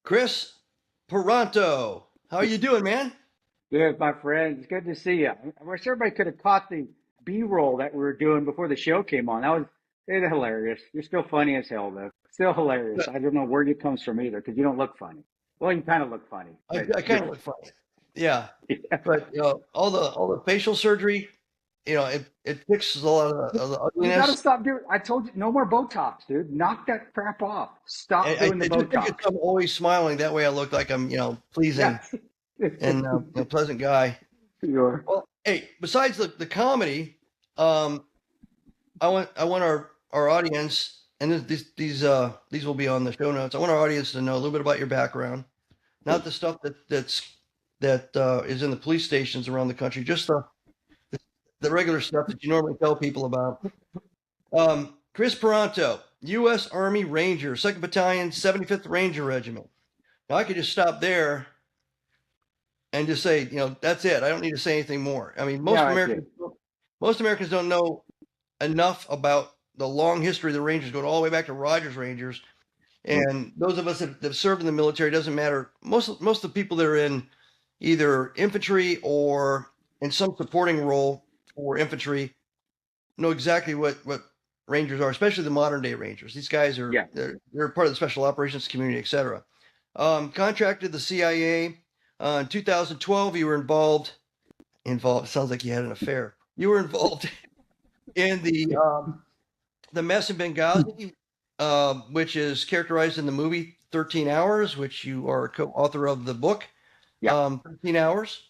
Kris Paranto. How are you doing, man? Good, my friend. It's good to see you. I wish everybody could have caught the B-roll that we were doing before the show came on. That was it's hilarious. You're still funny as hell, though. Still hilarious. I don't know where it comes from either, because you don't look funny. Well, you kind of look funny, but I you're kind of look funny. Yeah, yeah. but all the facial surgery, it fixes a lot of the You got to ugliness. stop doing. I told you, no more Botox, dude. Knock that crap off. Stop doing the I do think Botox. it's I'm always smiling. That way, I look like I'm pleasing Yes, and a pleasant guy. you're. Well, hey, besides the comedy, um, I want our audience, and these will be on the show notes. I want our audience to know a little bit about your background, not the stuff that is in the police stations around the country, just the regular stuff that you normally tell people about. Kris Paronto, U.S. Army Ranger, 2nd Battalion, 75th Ranger Regiment. Now I could just stop there and just say, that's it. I don't need to say anything more. I mean, Yeah, that's it. most Americans don't know enough about the long history of the Rangers, going all the way back to Rogers Rangers. And those of us that have served in the military, doesn't matter. Most of the people that are in either infantry or in some supporting role for infantry know exactly what Rangers are, especially the modern day Rangers. These guys are Yeah. they're part of the special operations community, etc. Contracted the CIA in 2012. You were involved. It sounds like you had an affair. You were involved in the mess in Benghazi, which is characterized in the movie 13 Hours, which you are a co-author of the book, Yeah. 13 Hours.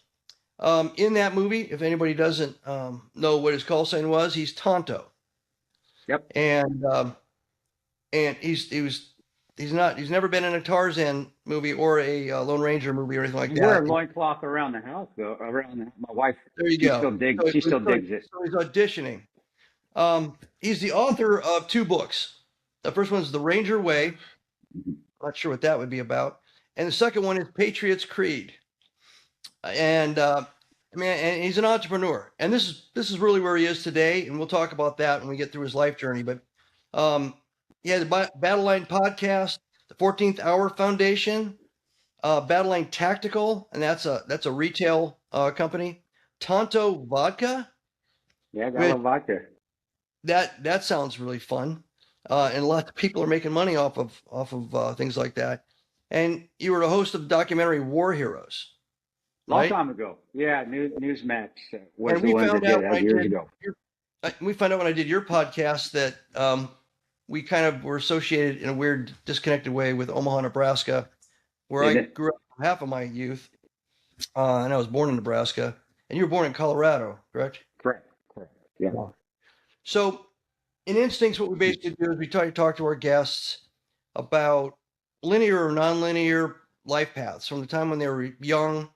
In that movie, if anybody doesn't know what his call sign was, he's Tonto. Yep. And he's never been in a Tarzan movie or a Lone Ranger movie or anything like You wear that. a loincloth around the house, though. My wife, There you she go. still digs. She still digs it. So he's auditioning. He's the author of 2 books. The first one is The Ranger Way. Not sure what that would be about. And the second one is Patriot's Creed. And and he's an entrepreneur. And this is really where he is today. And we'll talk about that when we get through his life journey. But he has a Battle Line podcast, the 14th Hour Foundation, Battle Line Tactical, and that's a retail company. Tonto Vodka, Yeah, I got a which little vodka. that sounds really fun. And lots of people are making money off of things like that. And you were the host of the documentary War Heroes, Long right? time ago. Yeah, Newsmax was And the ones that did that years ago. we found out when I did your podcast that we kind of were associated in a weird, disconnected way with Omaha, Nebraska, where I Isn't it? grew up half of my youth, and I was born in Nebraska, and you were born in Colorado, correct? Correct. Correct. Yeah. Yeah. So, in Instincts, what we basically do is we try to talk to our guests about linear or nonlinear life paths from the time when they were young.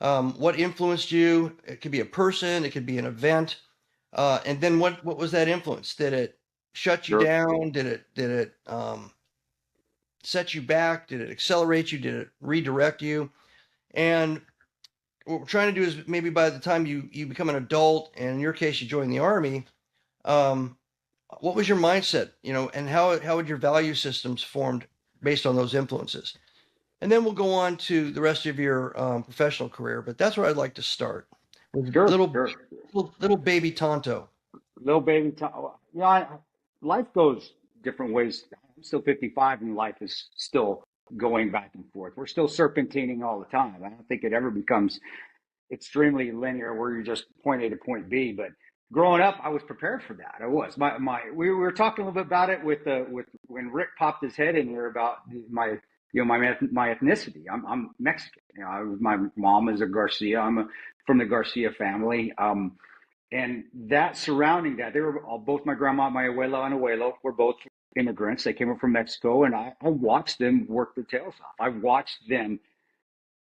What influenced you? It could be a person, it could be an event, and then what was that influence? Did it shut you Sure. down? Did it set you back? Did it accelerate you? Did it redirect you? And what we're trying to do is maybe by the time you become an adult, and in your case you join the Army, um, what was your mindset? And how would your value systems formed based on those influences? And then we'll go on to the rest of your professional career. But that's where I'd like to start with Sure. Sure. little baby Tonto. Little baby. Life goes different ways. I'm still 55, and life is still going back and forth. We're still serpentining all the time. I don't think it ever becomes extremely linear where you're just point A to point B. But growing up, I was prepared for that. I was. We were talking a little bit about it with when Rick popped his head in here about my ethnicity. I'm Mexican. My mom is a Garcia. From the Garcia family. And that surrounding that, they were both my grandma, my abuela and abuelo were both immigrants. They came up from Mexico, and I watched them work their tails off. I watched them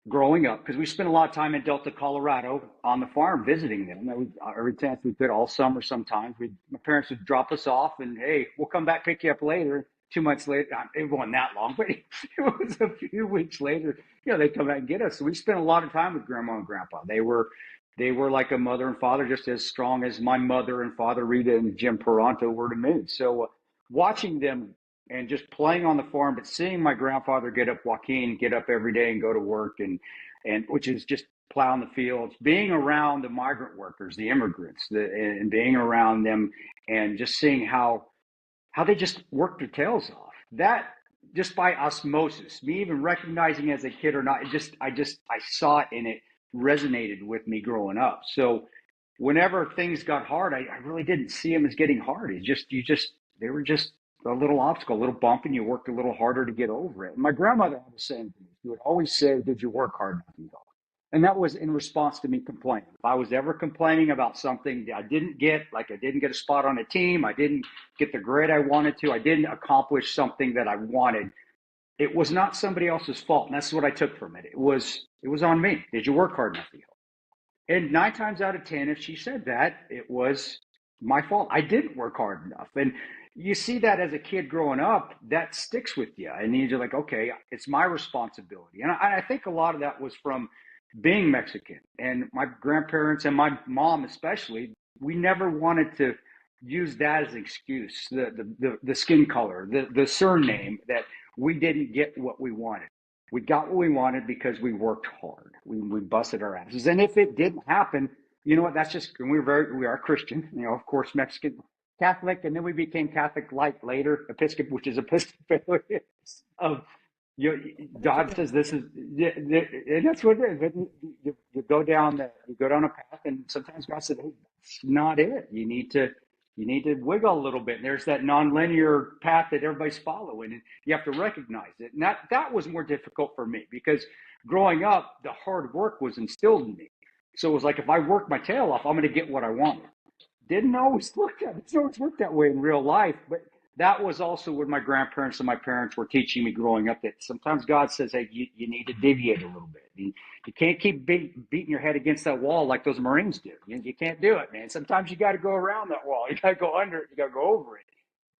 growing up because we spent a lot of time in Delta, Colorado on the farm visiting them. Every chance we could, all summer sometimes. My parents would drop us off and, hey, we'll come back, pick you up later. 2 months later, it wasn't that long, but it was a few weeks later, they come back and get us. So we spent a lot of time with grandma and grandpa. They were like a mother and father, just as strong as my mother and father, Rita and Jim Paranto, were to me. So watching them and just playing on the farm, but seeing my grandfather Joaquin get up every day and go to work, and which is just plowing the fields, being around the migrant workers, the immigrants, and being around them, and just seeing how they just worked their tails off. That just by osmosis, me even recognizing as a kid or not, I saw it and it resonated with me growing up. So whenever things got hard, I really didn't see them as getting hard. They were just a little obstacle, a little bump, and you worked a little harder to get over it. And my grandmother had the same thing. She would always say, "Did you work hard enough?" And that was in response to me complaining. If I was ever complaining about something I didn't get, like I didn't get a spot on a team, I didn't get the grade I wanted to, I didn't accomplish something that I wanted, it was not somebody else's fault. And that's what I took from it. It was on me. Did you work hard enough? And 9 times out of 10, if she said that, it was my fault. I didn't work hard enough. And you see that as a kid growing up, that sticks with you. And you're like, okay, it's my responsibility. And I think a lot of that was from being Mexican. And my grandparents and my mom especially, we never wanted to use that as an excuse, the skin color, the surname, that we didn't get what we wanted. We got what we wanted because we worked hard. We busted our asses. And if it didn't happen, you know what? That's just, we are Christian, of course, Mexican, Catholic, and then we became Catholic light later, Episcopal, which is Episcopal. God says this is, and that's what it is. You go down a path, and sometimes God said, "Hey, that's not it. You need to wiggle a little bit." And there's that nonlinear path that everybody's following, and you have to recognize it. And that was more difficult for me because growing up, the hard work was instilled in me. So it was like, if I work my tail off, I'm going to get what I wanted. Didn't always work that way in real life, but that was also what my grandparents and my parents were teaching me growing up, that sometimes God says, hey, you need to deviate a little bit. You can't keep beating your head against that wall like those Marines do. You can't do it, man. Sometimes you got to go around that wall. You got to go under it. You got to go over it.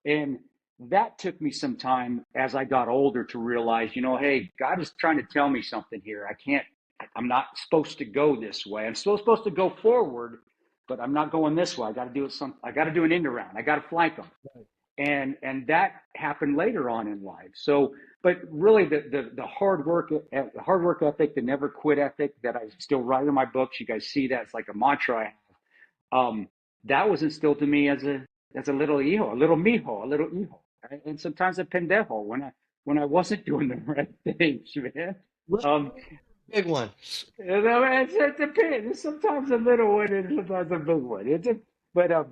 And that took me some time as I got older to realize, hey, God is trying to tell me something here. I'm not supposed to go this way. I'm still supposed to go forward, but I'm not going this way. I got to do an end around. I got to flank them. And that happened later on in life. So, but really the hard work ethic, the never quit ethic that I still write in my books, you guys see that, it's like a mantra I have. That was instilled to me as a little hijo, a little hijo, right? And sometimes a pendejo when I wasn't doing the right things, man. Big one. It depends. Sometimes a little one and sometimes a big one. But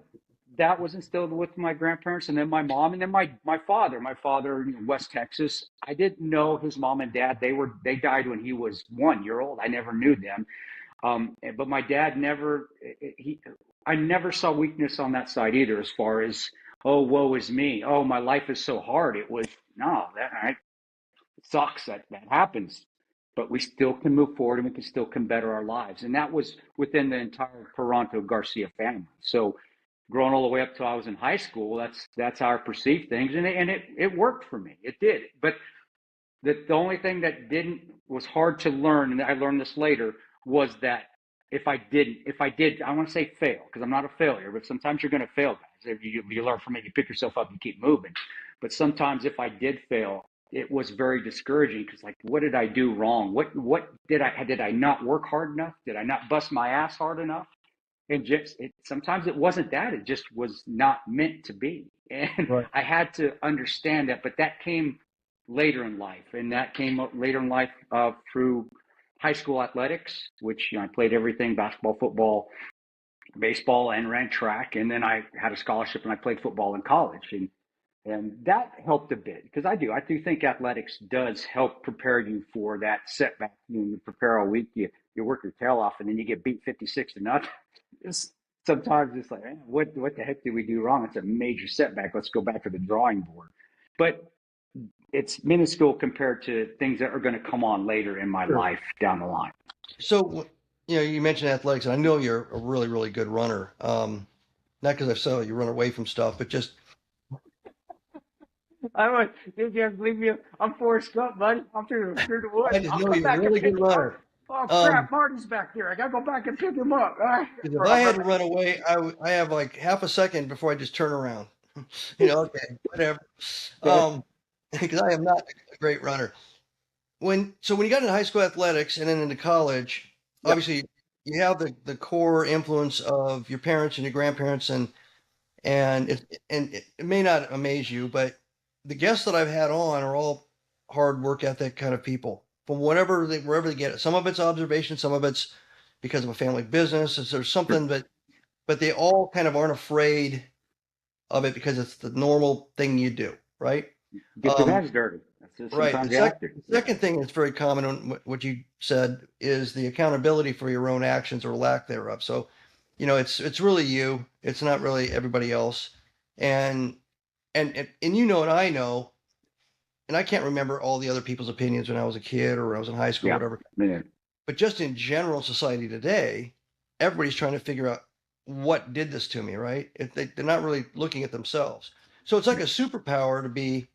that was instilled with my grandparents, and then my mom, and then my father. My father in West Texas. I didn't know his mom and dad. They died when he was 1 year old. I never knew them. But my dad I never saw weakness on that side either, as far as, oh, woe is me. Oh, my life is so hard. It was, no, that sucks that happens. But we still can move forward, and we can better our lives. And that was within the entire Paranto Garcia family. So growing all the way up till I was in high school, that's how I perceived things. And it worked for me. It did. But the only thing that was hard to learn, and I learned this later, was that if I did, I want to say fail, because I'm not a failure, but sometimes you're going to fail, guys. You learn from it, you pick yourself up, and keep moving. But sometimes if I did fail, it was very discouraging, because like, what did I do wrong? What did I not work hard enough? Did I not bust my ass hard enough? And sometimes it wasn't that, it just was not meant to be. And right. I had to understand that, but that came later in life, and that came later in life through high school athletics, which I played everything: basketball, football, baseball, and ran track. And then I had a scholarship and I played football in college, and that helped a bit, because I do think athletics does help prepare you for that setback. You prepare all week, you work your tail off, and then you get beat 56-0. Sometimes it's like, man, what the heck did we do wrong? It's a major setback. Let's go back to the drawing board. But it's minuscule compared to things that are going to come on later in my life down the line. So, you mentioned athletics, and I know you're a really, really good runner. Not because I saw you run away from stuff, but just. Did you believe me? I'm Forrest Gump, buddy. I'm through the woods. I just know you're a really good runner. Oh crap! Marty's back there. I gotta go back and pick him up. If I had to run away, I have like half a second before I just turn around. Okay, whatever. because I am not a great runner. When you got into high school athletics and then into college, Yeah. obviously you have the core influence of your parents and your grandparents, and it may not amaze you, but the guests that I've had on are all hard work ethic kind of people from wherever they get it. Some of it's observation, some of it's because of a family business. There's Sure. something, but they all kind of aren't afraid of it because it's the normal thing you do, right? Get their Um, hands dirty. That's just, right. sometimes you have to. The Yeah. second thing that's very common on what you said is the accountability for your own actions or lack thereof. So, it's really you. It's not really everybody else. And and you know, and I know, and I can't remember all the other people's opinions when I was a kid or when I was in high school, Yeah. whatever. Yeah. But just in general society today, everybody's trying to figure out what did this to me, right? They're not really looking at themselves. So it's like a superpower to be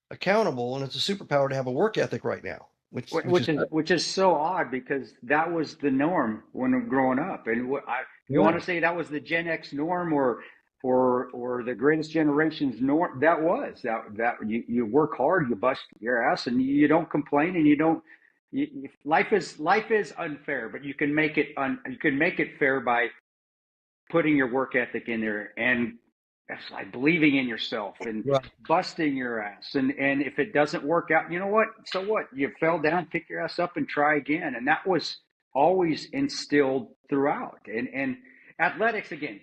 accountable, and it's a superpower to have a work ethic right now, which is Which is so odd because that was the norm when I'm growing up, and you want yeah, to say that was the Gen X norm or the greatest generation's norm. That was that you work hard, you bust your ass, and you don't complain, and you don't. Life is unfair, but you can make it fair by putting your work ethic in there and it's like believing in yourself and right, busting your ass. And if it doesn't work out, you know what? So what? You fell down, pick your ass up and try again. And that was always instilled throughout. And athletics again,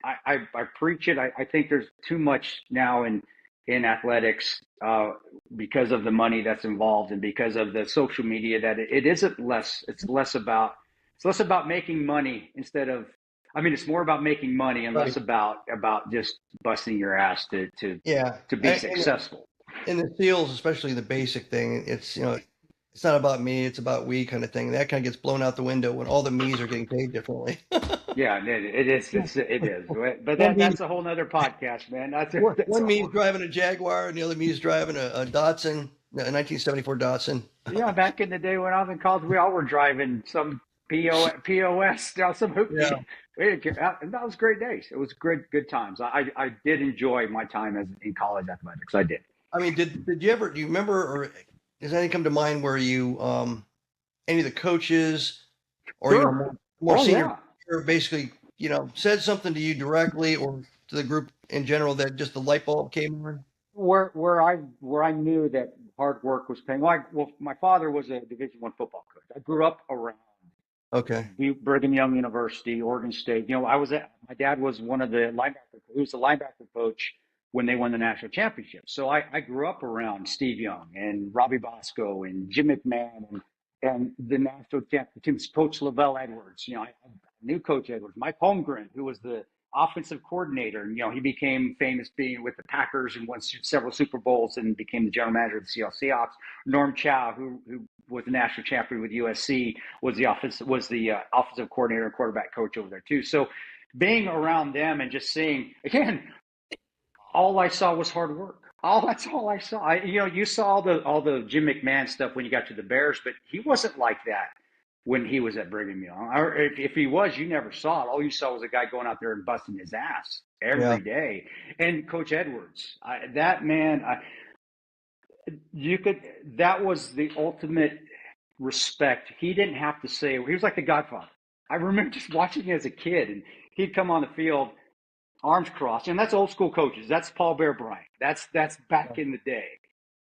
I preach it. I think there's too much now in athletics because of the money that's involved and because of the social media that it isn't less. It's less about making money instead of. I mean, it's more about making money and less right, about just busting your ass yeah. to be And successful. in the seals, especially the basic thing, it's not about me, it's about we kind of thing. That kind of gets blown out the window when all the me's are getting paid differently. Yeah, it is. It is. But One me, that's a whole nother podcast, man. That's one a me's whole. driving a Jaguar, and the other me's driving a Datsun, a 1974 Datsun. Yeah, back in the day when I was in college, we all were driving some POS, some Yeah. hoopty. And that was great days. It was great, good times. I did enjoy my time as in college athletics. I did. I mean, did you ever? Do you remember, or does anything come to mind where you, any of the coaches, or Sure. more Oh senior, yeah. basically, said something to you directly or to the group in general that just the light bulb came on? Where I knew that hard work was paying. Well, my father was a Division I football coach. I grew up around Okay. Brigham Young University, Oregon State. My dad was one of the linebacker. He was the linebacker coach when they won the national championship. So I grew up around Steve Young and Robbie Bosco and Jim McMahon and the national championship teams, Coach Lavelle Edwards. I knew Coach Edwards, Mike Holmgren, who was the offensive coordinator. And, he became famous being with the Packers and won several Super Bowls and became the general manager of the Seattle Seahawks. Norm Chow, who was the national champion with USC, was the offensive coordinator and quarterback coach over there too. So being around them and just seeing again, all I saw was hard work. That's all I saw. You saw all the Jim McMahon stuff when you got to the Bears, but he wasn't like that when he was at Brigham Young. Or if he was, you never saw it. All you saw was a guy going out there and busting his ass Yeah. every day. And Coach Edwards, that man, you could. That was the ultimate respect. He didn't have to say. He was like the Godfather. I remember just watching him as a kid, and he'd come on the field, arms crossed, and that's old school coaches. That's Paul Bear Bryant. That's back in the day,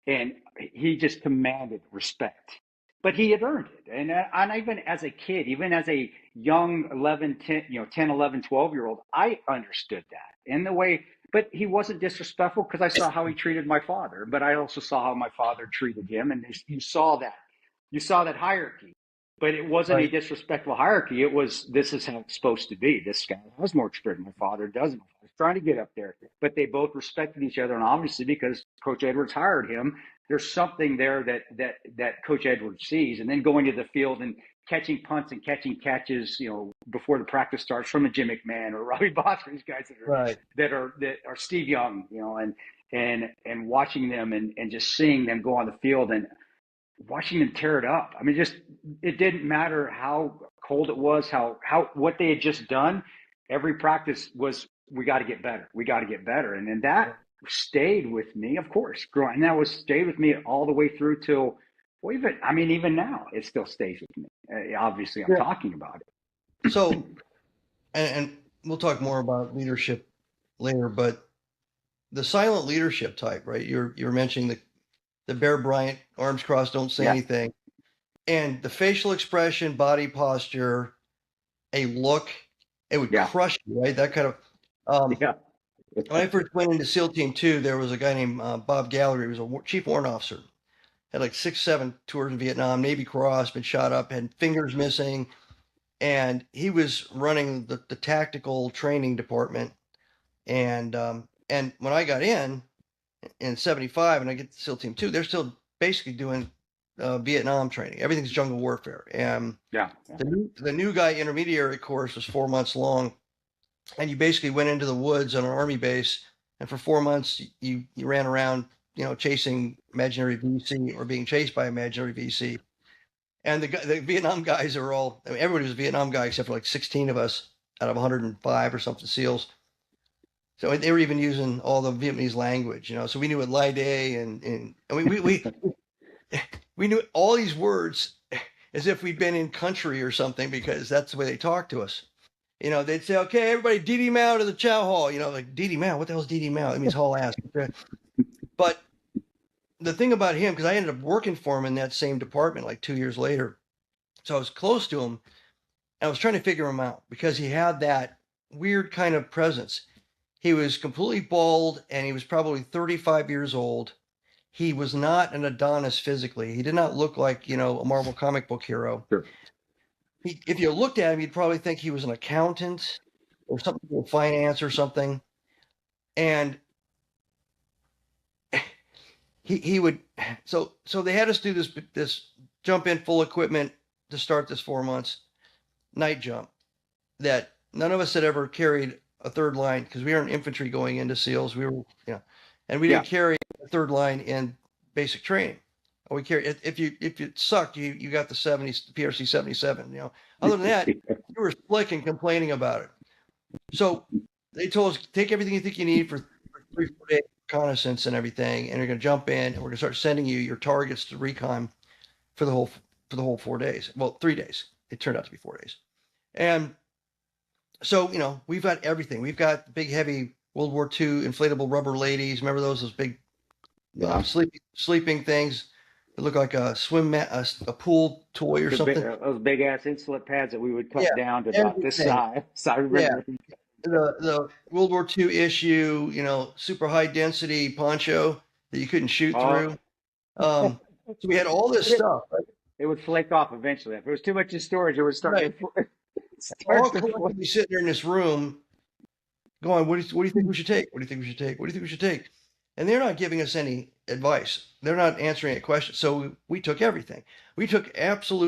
and he just commanded respect. But he had earned it, and even as a kid, even as a young 11, 10, 10, 11, 12 year old, I understood that in the way. But he wasn't disrespectful because I saw how he treated my father. But I also saw how my father treated him, and you saw that hierarchy, but it wasn't a Right. disrespectful hierarchy. It was, this is how it's supposed to be. This guy has more experience. My father doesn't. I was trying to get up there, but they both respected each other. And obviously, because Coach Edwards hired him, there's something there that Coach Edwards sees. And then going to the field and catching punts and catching catches, before the practice starts from a Jim McMahon or Robbie Bosco, these guys Right. that are Steve Young, and watching them and just seeing them go on the field and watching them tear it up. I mean, just it didn't matter how cold it was, how what they had just done. Every practice was, we got to get better. We got to get better, and then that stayed with me, of course, growing, and that was stayed with me all the way through till, well, even now, it still stays with me. Obviously, I'm Yeah. talking about it. So, and we'll talk more about leadership later, but the silent leadership type, right? You're mentioning the Bear Bryant, arms crossed, don't say Yeah, anything, and the facial expression, body posture, a look, it would yeah, crush you, right? That kind of. Um, yeah, when I first went into SEAL Team 2, there was a guy named Bob Gallery. He was a chief warrant officer. Had like 6, 7 tours in Vietnam, Navy Cross, been shot up, had fingers missing, and he was running the tactical training department. And when I got in '75, and I get to SEAL Team 2, they're still basically doing Vietnam training. Everything's jungle warfare. And yeah, yeah. the new guy intermediary course was 4 months long, and you basically went into the woods on an army base, and for 4 months you ran around, chasing imaginary VC or being chased by imaginary VC. And the Vietnam guys are all, I mean, everybody was a Vietnam guy except for like 16 of us out of 105 or something SEALs. So they were even using all the Vietnamese language, so we knew what Lai Day and we knew all these words as if we'd been in country or something, because that's the way they talk to us. They'd say, okay, everybody, DD Mao to the chow hall. Like, DD Mao, what the hell is DD Mao? It means haul ass. But the thing about him, because I ended up working for him in that same department like 2 years later. So I was close to him. And I was trying to figure him out because he had that weird kind of presence. He was completely bald, and he was probably 35 years old. He was not an Adonis physically. He did not look like, a Marvel comic book hero. Sure. If you looked at him, you'd probably think he was an accountant or something with finance or something. And he would, so they had us do this jump in full equipment to start this 4 months night jump that none of us had ever carried a third line, because we were infantry going into SEALs. We were, and we didn't carry a third line in basic training. We carried, if you sucked, you got the 70s, PRC 77. Other than that, you were slick and complaining about it. So they told us, take everything you think you need for 3-4 days reconnaissance and everything, and you're going to jump in, and we're going to start sending you your targets to recon for the whole 4 days. Well, 3 days. It turned out to be 4 days. And so, we've got everything. We've got big, heavy World War II inflatable rubber ladies. Remember those big sleeping things that look like a swim mat, a pool toy or something. Those big ass insulate pads that we would cut down to about this everything. size. So I remember. The World War II issue, super high density poncho that you couldn't shoot through. So we had all this stuff. Right? It would flake off eventually. If it was too much in storage, it would start. Right. All collectively sitting there in this room, going, "What do you think we should take? What do you think we should take? What do you think we should take?" And they're not giving us any advice. They're not answering any questions. So we took everything. We took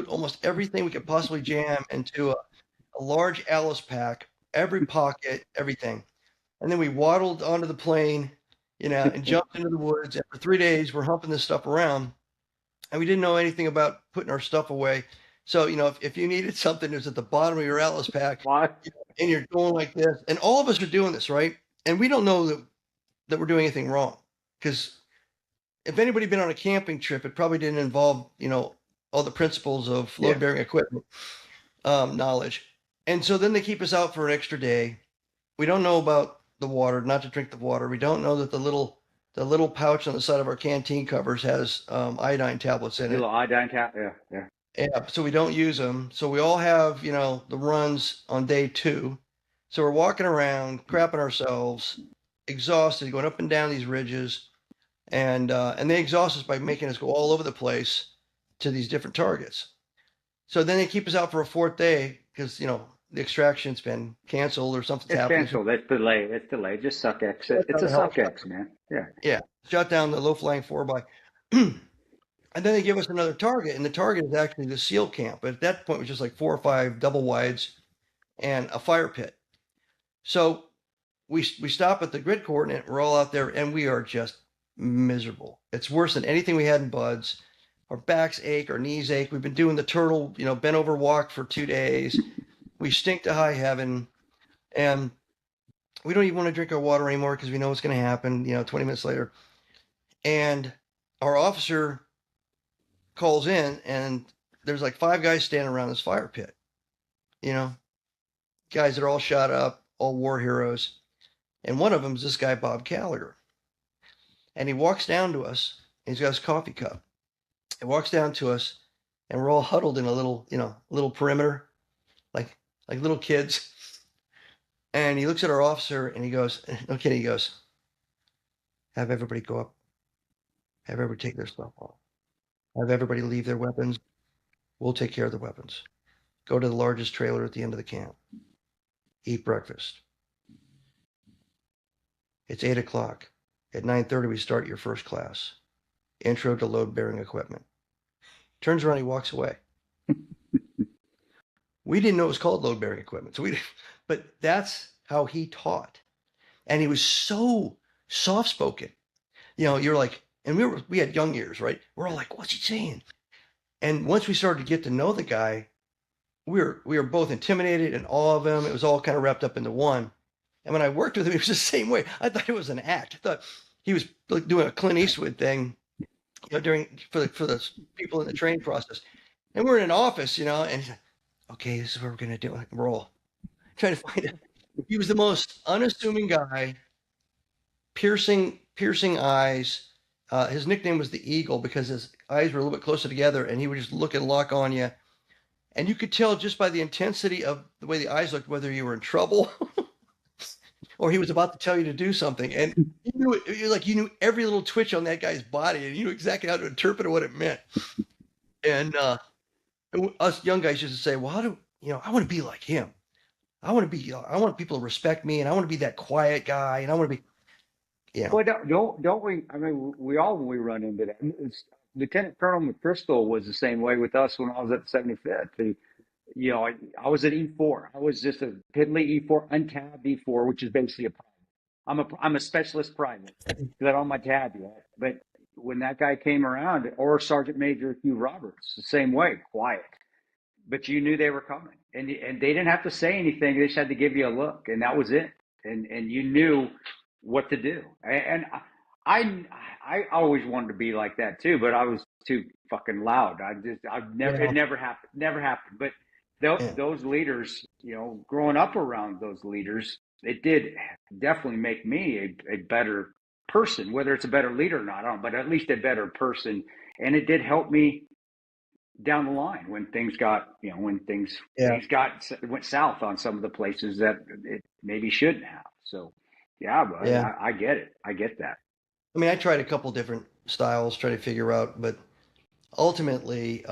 almost everything we could possibly jam into a large Alice pack, every pocket, everything. And then we waddled onto the plane, and jumped into the woods. And for 3 days, we're humping this stuff around, and we didn't know anything about putting our stuff away. So, if you needed something, it was at the bottom of your Alice pack, and you're going like this. And all of us are doing this, right? And we don't know that we're doing anything wrong, because if anybody been on a camping trip, it probably didn't involve, all the principles of load-bearing equipment knowledge. And so then they keep us out for an extra day. We don't know about the water, not to drink the water. We don't know that the little pouch on the side of our canteen covers has iodine tablets in it. Little iodine Yeah, so we don't use them. So we all have, the runs on day 2. So we're walking around, crapping ourselves, exhausted, going up and down these ridges, and they exhaust us by making us go all over the place to these different targets. So then they keep us out for a 4th day because, the extraction's been canceled or something's happened. It's canceled. It's delayed. It's delayed. Just suck X. It's a suck X, man. Yeah. Yeah. Shut down the low-flying 4x. And then they give us another target, and the target is actually the SEAL camp. But at that point, it was just like 4 or 5 double wides and a fire pit. So we stop at the grid coordinate. We're all out there, and we are just miserable. It's worse than anything we had in buds. Our backs ache, our knees ache. We've been doing the turtle, bent over walk for 2 days. We stink to high heaven. And we don't even want to drink our water anymore because we know what's going to happen, 20 minutes later. And our officer calls in, and there's like 5 guys standing around this fire pit, you know, guys that are all shot up, all war heroes. And one of them is this guy, Bob Gallagher. And he walks down to us, and he's got his coffee cup. He walks down to us, and we're all huddled in a little perimeter, like little kids. And he looks at our officer, and he goes, no kidding, he goes, have everybody go up, have everybody take their stuff off, have everybody leave their weapons. We'll take care of the weapons. Go to the largest trailer at the end of the camp. Eat breakfast. It's 8 o'clock. At 9:30, we start your first class. Intro to load bearing equipment. Turns around, he walks away. We didn't know it was called load bearing equipment. But that's how he taught. And he was so soft spoken. You're like, and we had young ears, right? We're all like, what's he saying? And once we started to get to know the guy, we were both intimidated and awe of him. It was all kind of wrapped up into one. And when I worked with him, it was the same way. I thought it was an act. I thought he was like doing a Clint Eastwood thing, for the people in the training process. And we're in an office, and he's like, okay, this is what we're gonna do. Like, we're all trying to find it. He was the most unassuming guy, piercing eyes. His nickname was the Eagle because his eyes were a little bit closer together, and he would just look and lock on you. And you could tell just by the intensity of the way the eyes looked whether you were in trouble or he was about to tell you to do something. And you knew it, like you knew every little twitch on that guy's body, and you knew exactly how to interpret what it meant. And us young guys used to say, "Well, I want to be like him. I want people to respect me, and I want to be that quiet guy, and I want to be." Well, don't we? I mean, we all when we run into that. Lieutenant Colonel McChrystal was the same way with us when I was at the 75th. I was at E4. I was just a piddly E4, untabbed E4, which is basically a private. I'm a specialist private because I don't have my tab yet. But when that guy came around, or Sergeant Major Hugh Roberts, the same way, quiet. But you knew they were coming, and they didn't have to say anything. They just had to give you a look, and that was it. And you knew what to do. And I always wanted to be like that too, but I was too fucking loud. It never happened. Never happened. But Yeah. those leaders, growing up around those leaders, it did definitely make me a better person. Whether it's a better leader or not, I don't know, but at least a better person. And it did help me down the line when things got, Yeah. went south on some of the places that it maybe shouldn't have. So, yeah, but Yeah. I get it. I get that. I mean, I tried a couple different styles, try to figure out, but ultimately,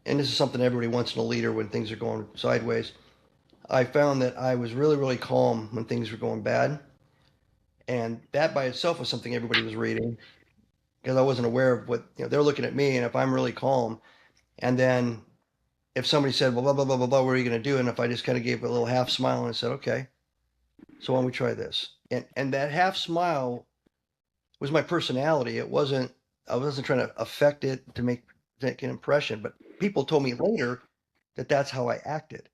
and this is something everybody wants in a leader when things are going sideways. I found that I was really, really calm when things were going bad. And that by itself was something everybody was reading because I wasn't aware of what, they're looking at me. And if I'm really calm, and then if somebody said, well, blah, blah, blah, blah, blah, what are you going to do? And if I just kind of gave a little half smile and said, okay, so why don't we try this? And that half smile was my personality. I wasn't trying to affect it to make an impression, but people told me later that that's how I acted.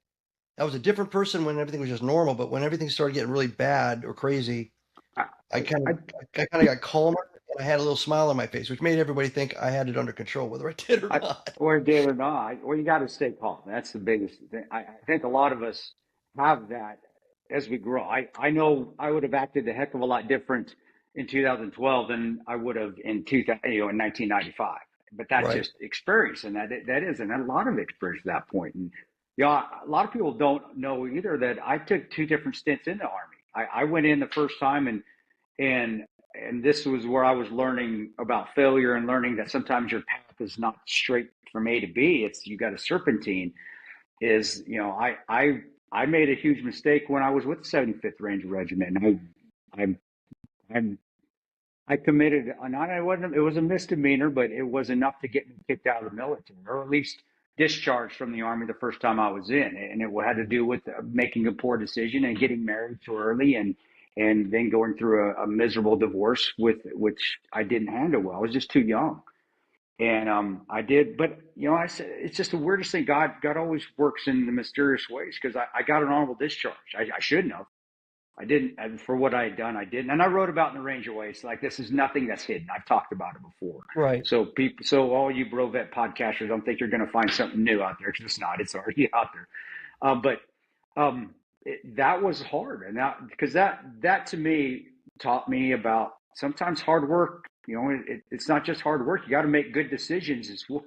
I was a different person when everything was just normal, but when everything started getting really bad or crazy, I, I kind I, of I kind of got calmer and I had a little smile on my face, which made everybody think I had it under control, whether I did or I not. or did or not. Well, you got to stay calm. That's the biggest thing. I think a lot of us have that as we grow. I know I would have acted a heck of a lot different in 2012 than I would have in 2000, in 1995. But that's Right. just experience, and that is, and a lot of experience at that point. And a lot of people don't know either that I took 2 different stints in the Army. I went in the first time and and this was where I was learning about failure and learning that sometimes your path is not straight from A to B. It's you got a serpentine. Is I made a huge mistake when I was with the 75th Ranger Regiment. And I I committed not it was a misdemeanor, but it was enough to get me kicked out of the military, or at least discharged from the Army the first time I was in, and it had to do with making a poor decision and getting married too early, and then going through a miserable divorce with which I didn't handle well. I was just too young, and I did. But I said it's just the weirdest thing. God always works in the mysterious ways because I got an honorable discharge. I shouldn't have. I didn't, for what I had done, I didn't. And I wrote about in the Ranger Way. It's like, this is nothing that's hidden. I've talked about it before. Right. So all you bro vet podcasters, don't think you're going to find something new out there, because it's not. It's already out there. But that was hard, and because that to me taught me about sometimes hard work. It's not just hard work. You got to make good decisions as well,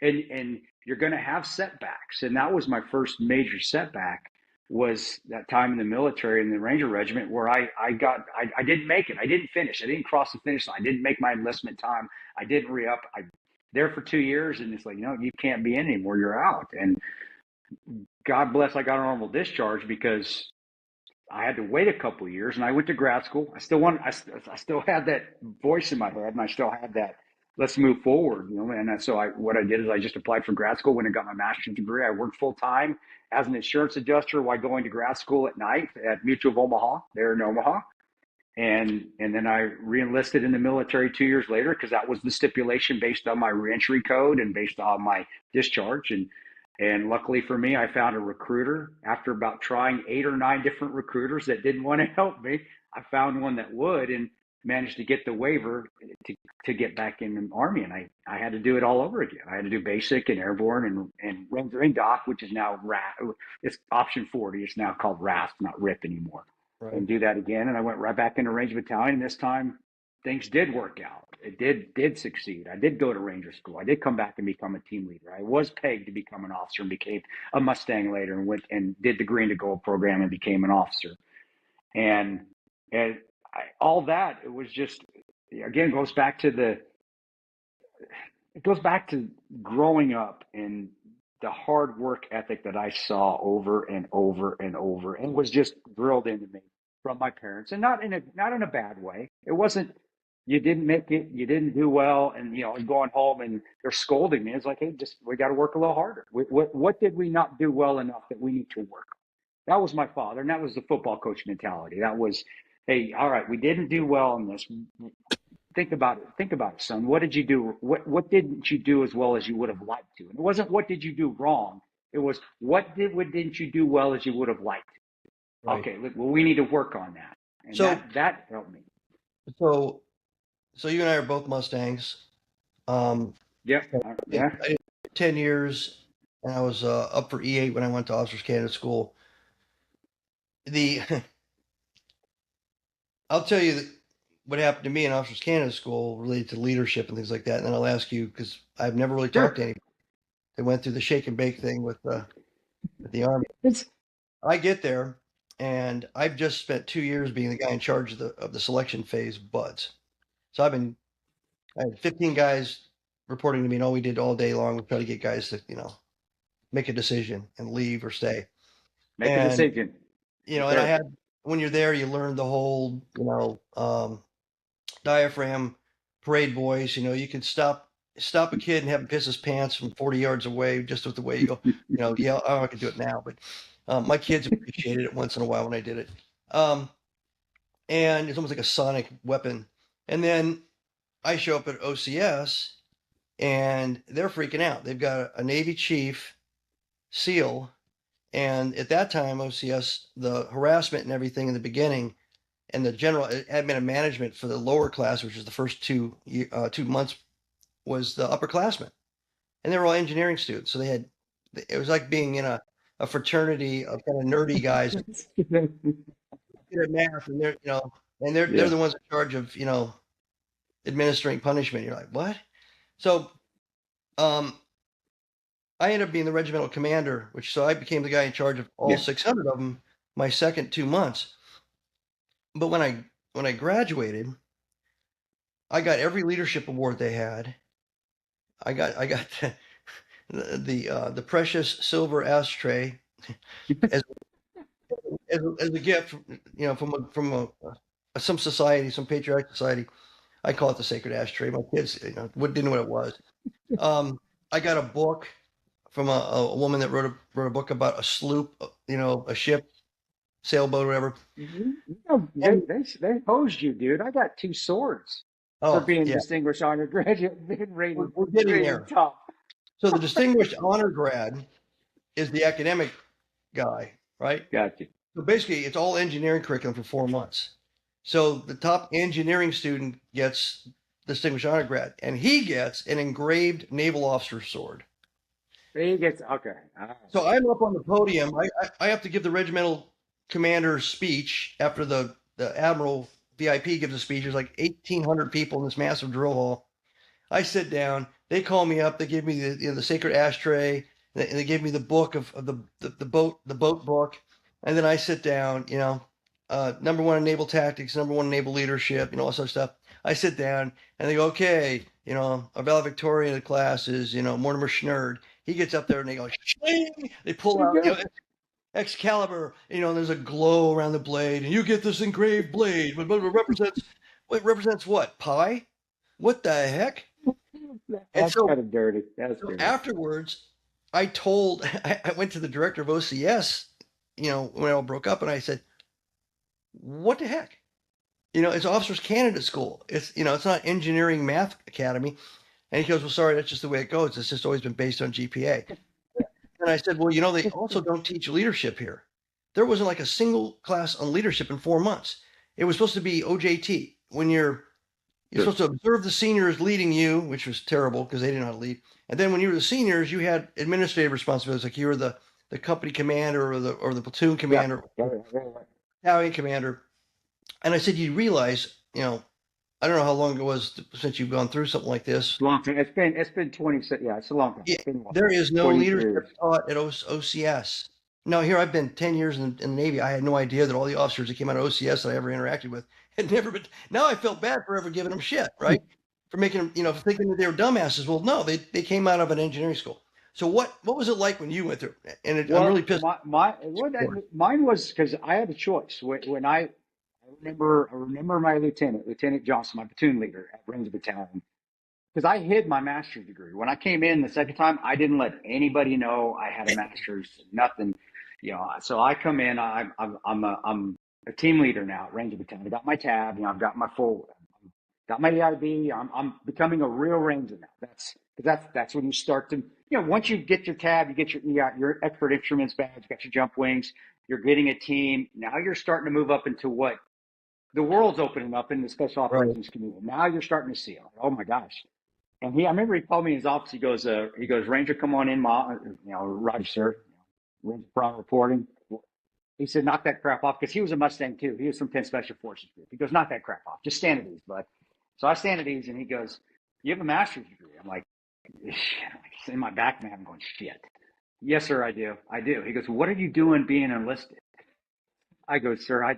and you're going to have setbacks. And that was my first major setback, was that time in the military in the Ranger Regiment, where I didn't make it. I didn't finish. I didn't cross the finish line. I didn't make my enlistment time. I didn't re-up. I there for 2 years, and it's like, you can't be in anymore. You're out. And God bless, I got an honorable discharge, because I had to wait a couple of years, and I went to grad school. I still had that voice in my head, and I still had that, let's move forward, And so what I did is I just applied for grad school. When I got my master's degree, I worked full time as an insurance adjuster while going to grad school at night at Mutual of Omaha, there in Omaha. And then I reenlisted in the military 2 years later, because that was the stipulation based on my reentry code and based on my discharge. And luckily for me, I found a recruiter. After about trying 8 or 9 different recruiters that didn't want to help me, I found one that would, and managed to get the waiver to get back in the Army. And I had to do it all over again. I had to do basic and airborne and Ranger in Doc, which is now it's option 40. It's now called RASP, not RIP anymore. Right. And do that again. And I went right back into Ranger Battalion. And this time things did work out. It did succeed. I did go to Ranger School. I did come back and become a team leader. I was pegged to become an officer and became a Mustang later, and went and did the Green to Gold program and became an officer. And all that, it was just, again, goes back to growing up and the hard work ethic that I saw over and over and over, and was just drilled into me from my parents, and not in a bad way. It wasn't, you didn't make it, you didn't do well, and going home and they're scolding me. It's like, hey, we got to work a little harder. What did we not do well enough that we need to work on? That was my father, and that was the football coach mentality. That was, hey, all right, we didn't do well in this. Think about it, son. What did you do? What didn't you do as well as you would have liked to? And it wasn't what did you do wrong. It was what didn't you do well as you would have liked to? Right. Okay, well, we need to work on that. And so that helped me. So you and I are both Mustangs. Yeah. I did 10 years, and I was up for E8 when I went to Officers Candidate School. I'll tell you what happened to me in Officers Candidate School related to leadership and things like that, and then I'll ask you, because I've never really talked to anybody that went through the shake and bake thing with the Army. I get there, and I've just spent 2 years being the guy in charge of the selection phase buds. So I had 15 guys reporting to me, and all we did all day long was try to get guys to, make a decision and leave or stay. Make a decision. And I had, when you're there, you learn the whole, diaphragm, parade voice. You can stop a kid and have him piss his pants from 40 yards away just with the way you go. Yeah, I can do it now, but my kids appreciated it once in a while when I did it. And it's almost like a sonic weapon. And then I show up at OCS, and they're freaking out. They've got a Navy chief, SEAL, and at that time, OCS, the harassment and everything in the beginning, and the general admin and management for the lower class, which was the first 2 months, was the upperclassmen, and they were all engineering students. So it was like being in a fraternity of kind of nerdy guys good at math, and they're the ones in charge of administering punishment. You're like, what? So I ended up being the regimental commander, so I became the guy in charge of all 600 of them my second 2 months. But when I graduated, I got every leadership award they had. I got the precious silver ashtray as a gift, from some society, some patriotic society. I call it the sacred ashtray. My kids, didn't know what it was. I got a book from a woman that wrote a book about a sloop, a ship, sailboat, or whatever. Mm-hmm. They hosed you, dude. I got 2 swords for being distinguished honor graduate. We're getting there. Top. So the distinguished honor grad is the academic guy, right? Gotcha. So basically, it's all engineering curriculum for 4 months. So the top engineering student gets distinguished honor grad, and he gets an engraved naval officer's sword. He gets okay. So I'm up on the podium. I have to give the regimental commander's speech after the admiral VIP gives a speech. There's like 1,800 people in this massive drill hall. I sit down. They call me up. They give me the sacred ashtray. And they give me the book of the boat book, and then I sit down. Number one in naval tactics, number one in naval leadership, all that sort of stuff. I sit down and they go, okay, our valedictorian of the class is Mortimer Schnurd. He gets up there and they go, shing! They pull out Excalibur, and there's a glow around the blade, and you get this engraved blade, but it represents what? Pi? What the heck? And That's kind of dirty. That's so dirty. afterwards, I went to the director of OCS, when it all broke up, and I said, what the heck? It's officers candidate school. It's not engineering math academy. And he goes, well, sorry, that's just the way it goes. It's just always been based on GPA. And I said, well, they also don't teach leadership here. There wasn't like a single class on leadership in 4 months. It was supposed to be OJT when you're supposed to observe the seniors leading you, which was terrible because they didn't know how to lead. And then when you were the seniors, you had administrative responsibilities, like you were the company commander or the platoon commander, battalion commander. And I said, you realize, I don't know how long it was since you've gone through something like this. Long time. It's been 20. Yeah, it's a long time. There is no 20 leadership years. taught at OCS. No, here I've been 10 years in the Navy. I had no idea that all the officers that came out of OCS that I ever interacted with had never been. Now I felt bad for ever giving them shit, right? For making them, for thinking that they were dumbasses. Well, no, they came out of an engineering school. So what was it like when you went through? And I'm really pissed. Mine was because I had a choice. When I remember my Lieutenant Johnson, my platoon leader at Ranger Battalion, because I hid my master's degree. When I came in the second time, I didn't let anybody know I had a master's, nothing, So I come in, I'm a team leader now at Ranger Battalion. I got my tab, I've got my got my EIB. I'm becoming a real ranger now. That's when you start to, once you get your tab, you get your your expert instruments badge, you got your jump wings, you're getting a team. Now you're starting to move up into what the world's opening up in the special operations community. Now you're starting to see it. Oh my gosh. And I remember he called me in his office. He goes, Ranger, come on in, Roger, sir. Ranger Paranto reporting. He said, knock that crap off, because he was a Mustang too. He was from 10 Special Forces group. He goes, knock that crap off. Just stand at ease, bud. So I stand at ease, and he goes, you have a master's degree. I'm like, in my back, man, I'm going, shit. Yes, sir, I do. He goes, what are you doing being enlisted? I go, sir, I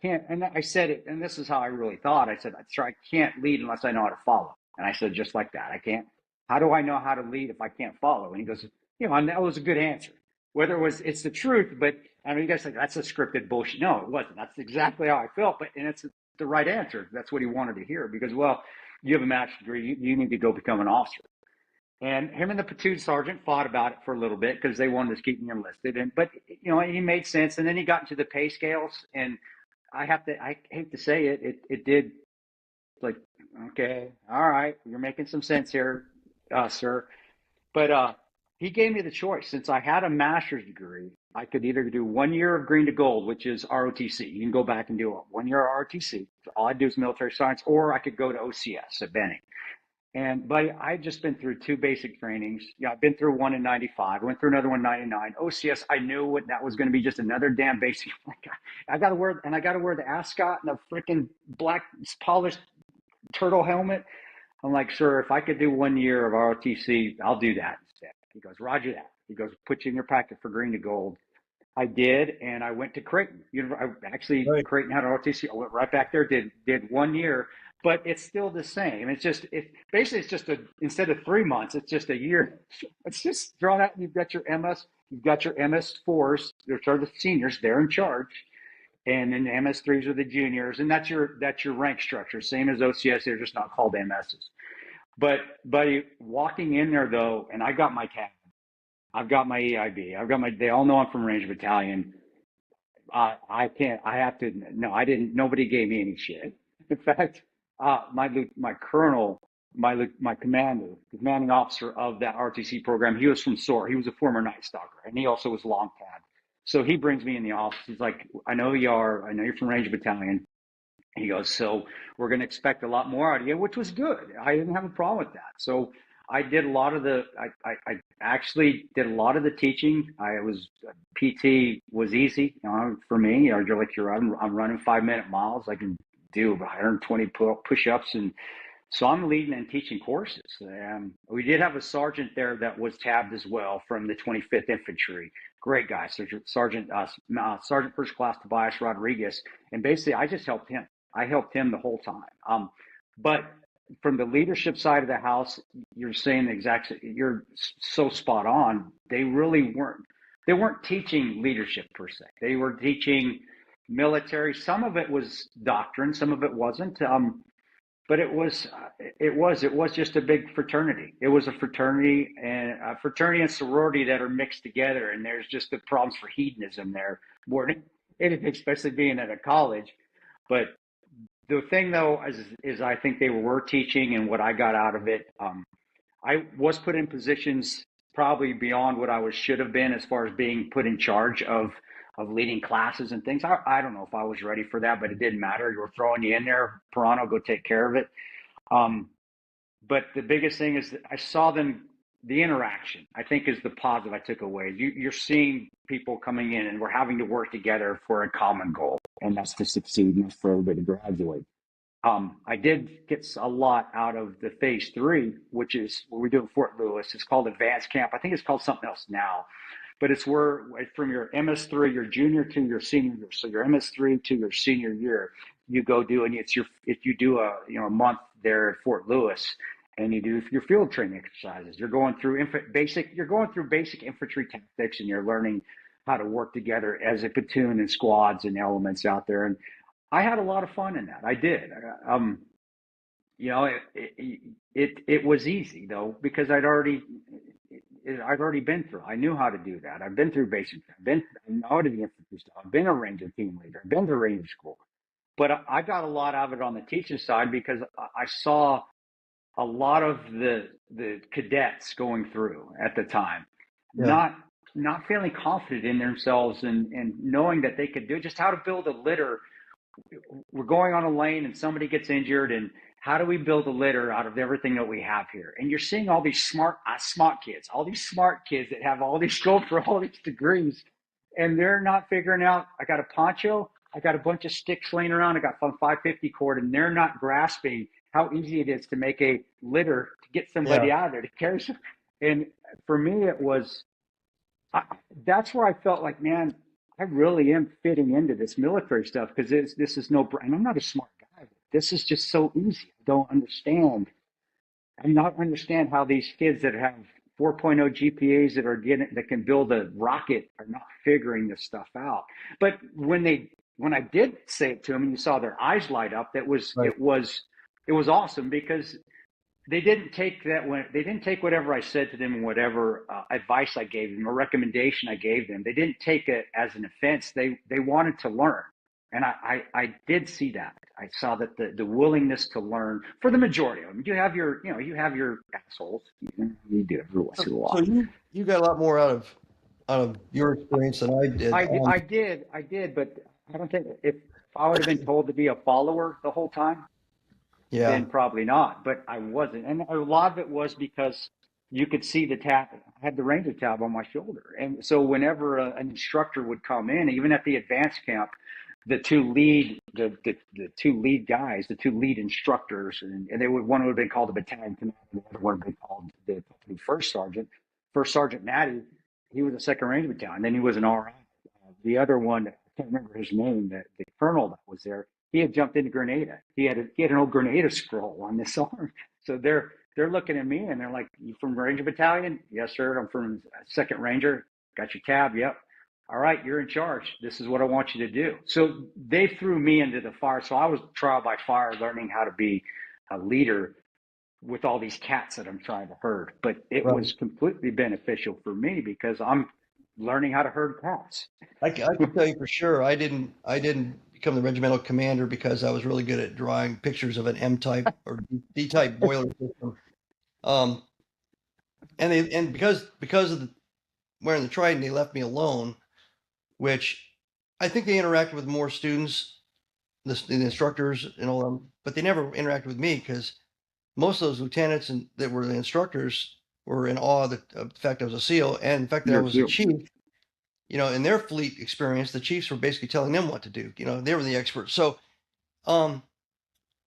can't. And I said it, and this is how I really thought. I said, sir, I can't lead unless I know how to follow. And I said, just like that, I can't. How do I know how to lead if I can't follow? And he goes, and that was a good answer. Whether it's the truth, but I mean, you guys think that's a scripted bullshit. No, it wasn't. That's exactly how I felt. And it's the right answer. That's what he wanted to hear, because, well, you have a master's degree. You need to go become an officer. And him and the platoon sergeant fought about it for a little bit because they wanted to keep me enlisted. But he made sense. And then he got into the pay scales, and I hate to say it, it did, like, okay, all right, you're making some sense here, sir. But he gave me the choice. Since I had a master's degree, I could either do 1 year of green to gold, which is ROTC. You can go back and do 1 year of ROTC. All I do is military science, or I could go to OCS at Benning. And buddy, I've just been through 2 basic trainings. I've been through one in '95. I went through another one in '99. OCS, I knew what that was going to be, just another damn basic. I got to wear the ascot and the freaking black polished turtle helmet. I'm like, sir, if I could do 1 year of ROTC, I'll do that instead. He goes, Roger that. He goes, put you in your packet for green to gold. I did, and I went to Creighton. Right. Creighton had ROTC. I went right back there, did 1 year. But it's still the same. It's just instead of 3 months, it's just a year. It's just drawn out. You've got your MS, MS4s, which are the seniors. They're in charge, and then the MS3s are the juniors, and that's your rank structure. Same as OCS. They're just not called MSs. But buddy, walking in there though, and I got my tab, I've got my EIB, they all know I'm from Ranger Battalion. I can't. I have to. No, I didn't. Nobody gave me any shit. In fact. My colonel, my commanding officer of that RTC program, he was from SOAR. He was a former Night Stalker, and he also was long tab. So he brings me in the office. He's like, I know who you are. I know you're from Ranger Battalion. He goes, so we're going to expect a lot more out of you, which was good. I didn't have a problem with that. So I did a lot of I actually did a lot of the teaching. PT was easy, for me. I'm running 5-minute miles. I can do 120 push-ups, and so I'm leading and teaching courses. We did have a sergeant there that was tabbed as well from the 25th Infantry. Great guy, Sergeant First Class Tobias Rodriguez. And basically, I just helped him. I helped him the whole time. But from the leadership side of the house, you're saying you're so spot on. They really weren't. They weren't teaching leadership per se. They were teaching military. Some of it was doctrine. Some of it wasn't. But it was just a big fraternity. It was a fraternity and sorority that are mixed together, and there's just the problems for hedonism there more than anything, especially being at a college. But the thing though is I think they were teaching, and what I got out of it, I was put in positions probably beyond what I should have been as far as being put in charge of leading classes and things. I don't know if I was ready for that, but it didn't matter. You were throwing you in there, Paranto, go take care of it. Um, but the biggest thing is that I saw them, the interaction, I think, is the positive I took away. You're seeing people coming in and we're having to work together for a common goal, and that's to succeed and that's for everybody to graduate. I did get a lot out of the phase 3, which is what we do at Fort Lewis. It's called Advanced Camp. I think it's called something else now, but it's where from your MS3, your junior to your senior year. So your MS3 to your senior year, you go do, and if you do a month there at Fort Lewis, and you do your field training exercises. You're going through basic infantry tactics, and you're learning how to work together as a platoon and squads and elements out there. And I had a lot of fun in that. I did. You know, it was easy though because I'd already been through. I knew how to do that. I've been through basic. I know how to do infantry stuff. I've been a Ranger team leader. I've been to Ranger school. But I got a lot out of it on the teaching side because I saw a lot of the cadets going through at the time, Yeah. not feeling confident in themselves and knowing that they could do just how to build a litter. We're going on a lane and somebody gets injured, and how do we build a litter out of everything that we have here? And you're seeing all these smart kids that have all these go for all these degrees, and they're not figuring out. I got a poncho, I got a bunch of sticks laying around, I got some 550 cord, and they're not grasping how easy it is to make a litter to get somebody Yeah. out of there to carry some. And for me, that's where I felt like, man, I really am fitting into this military stuff because this is no, and I'm not a smart guy. This is just so easy. I don't understand. I not understand how these kids that have 4.0 GPAs that can build a rocket are not figuring this stuff out. But when I did say it to them, and you saw their eyes light up, Right. it was awesome because they didn't take whatever I said to them and whatever advice I gave them or recommendation I gave them. They didn't take it as an offense. They wanted to learn, and I did see that. I saw that the willingness to learn for the majority of them. You have your assholes. You do every once in a So while. you got a lot more out of your experience than I did. I did, but I don't think if I would have been told to be a follower the whole time, Yeah. then probably not. But I wasn't, and a lot of it was because you could see the tab. I had the Ranger tab on my shoulder, and so whenever an instructor would come in, even at the advanced camp, the two lead guys, the two lead instructors, and one would have been called the battalion commander, the other one would have been called the first sergeant. First Sergeant Matty, he was a second Ranger battalion, then he was an RI. The other one, I can't remember his name, the colonel that was there, he had jumped into Grenada. He had an old Grenada scroll on this arm. So they're looking at me and they're like, "You from Ranger Battalion?" "Yes, sir. I'm from Second Ranger." "Got your tab?" "Yep." "All right, you're in charge. This is what I want you to do." So they threw me into the fire. So I was trial by fire, learning how to be a leader with all these cats that I'm trying to herd. But it Right. was completely beneficial for me because I'm learning how to herd cats. I can tell you for sure. I didn't become the regimental commander because I was really good at drawing pictures of an M type or D type boiler system. Um, and because of wearing the trident, they left me alone. which I think they interacted with more students, the instructors and all them, but they never interacted with me because most of those lieutenants and that were the instructors were in awe of the fact I was a SEAL and the fact that I You're was a cute. chief. In their fleet experience, the chiefs were basically telling them what to do. They were the experts. So, um,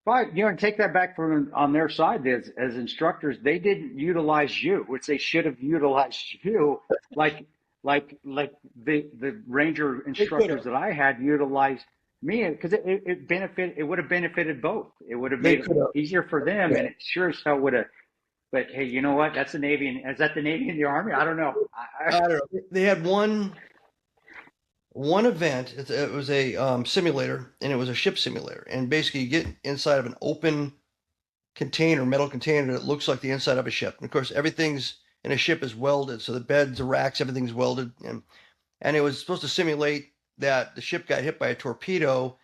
But take that back from on their side as instructors, they didn't utilize you, which they should have utilized you, like the Ranger they could instructors have. that I had utilized me because it would have benefited both. It would have They made it could have. easier for them, Yeah. and it sure as hell would have. But hey, you know what? That's the Navy, and is that the Navy and the Army? I don't know. I don't know. They had one event. It was a simulator, and it was a ship simulator. And basically, you get inside of an open container, metal container that looks like the inside of a ship. And of course, everything's in a ship is welded, so the beds, the racks, everything's welded. And it was supposed to simulate that the ship got hit by a torpedo,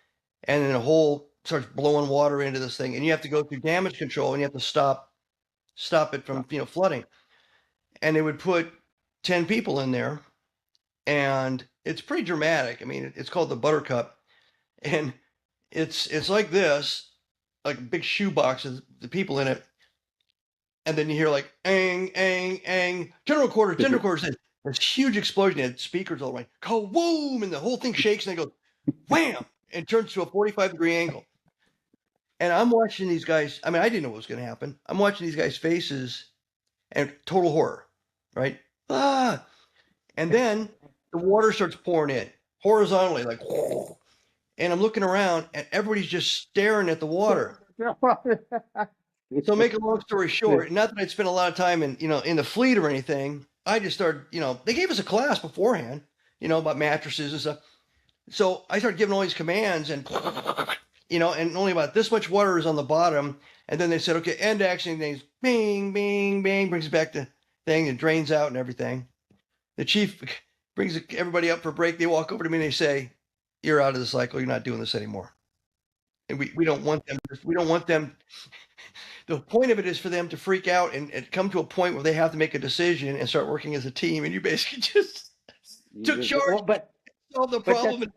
and then a hole starts blowing water into this thing, and you have to go through damage control, and you have to stop it from flooding. And they would put 10 people in there, and it's pretty dramatic. I mean, it's called the Buttercup, and it's like this, like a big shoebox with the people in it, and then you hear like ang ang ang general quarters. And this huge explosion. It had speakers all around, kaboom, and the whole thing shakes, and it goes wham, and turns to a 45-degree angle. And I'm watching these guys. I mean, I didn't know what was going to happen. I'm watching these guys' faces, and total horror, right? Ah, and then the water starts pouring in horizontally, like, and I'm looking around, and everybody's just staring at the water. So make a long story short, not that I'd spent a lot of time in the fleet or anything. I just started, they gave us a class beforehand, about mattresses and stuff. So I started giving all these commands and and only about this much water is on the bottom. And then they said, okay, end action things, bing, bing, bing, brings it back to thing and drains out and everything. The chief brings everybody up for a break. They walk over to me and they say, you're out of the cycle. You're not doing this anymore. And we don't want them. We don't want them. The point of it is for them to freak out and come to a point where they have to make a decision and start working as a team. And you basically just took charge, well, but solved the problem.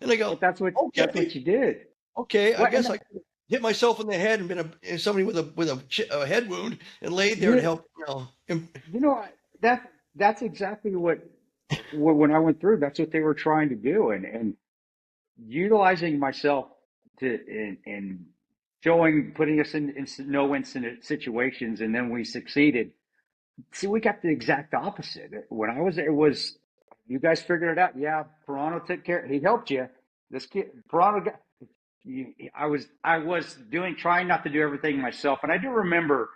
And I go, that's what you did. Okay, I guess I could hit myself in the head and been somebody with a head wound and laid there to help. That's exactly what when I went through. That's what they were trying to do, and utilizing myself and putting us in no incident situations, and then we succeeded. See, we got the exact opposite. When I was there, it was you guys figured it out. Yeah, Paranto took care. He helped you. This kid, Paranto got. I was trying not to do everything myself, and I do remember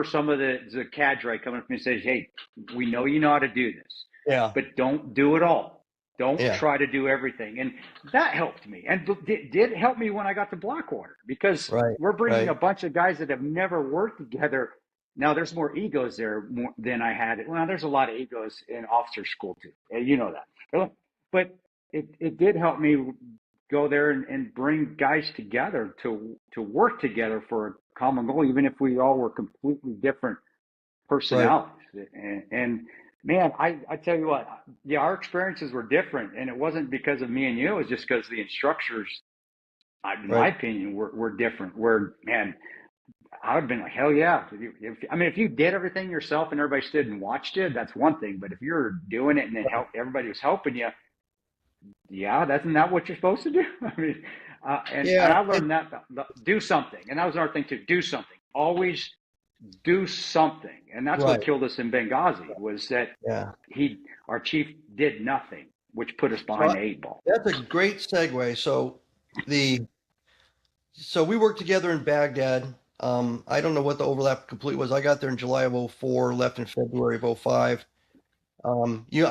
some of the cadre coming up to me and saying, "Hey, we know you know how to do this, but don't do it all. Don't try to do everything." And that helped me, and did help me when I got to Blackwater because we're bringing a bunch of guys that have never worked together. Now there's more egos there than I had. Well, there's a lot of egos in officer school too. You know that, but it did help me go there and bring guys together to work together for a common goal, even if we all were completely different personalities. And man, I tell you what, our experiences were different, and it wasn't because of me and you. It was just because the instructors, in my opinion, were different. Man, I would have been like, hell yeah. If you did everything yourself and everybody stood and watched you, that's one thing. But if you're doing it and then everybody was helping you, that's not what you're supposed to do. And I learned that do something, and that was another thing too. Do something. Always do something, and that's what killed us in Benghazi. Was that our chief did nothing, which put us behind the 8 ball. That's a great segue. So we worked together in Baghdad. I don't know what the overlap complete was. I got there in July of 2004, left in February of 2005. I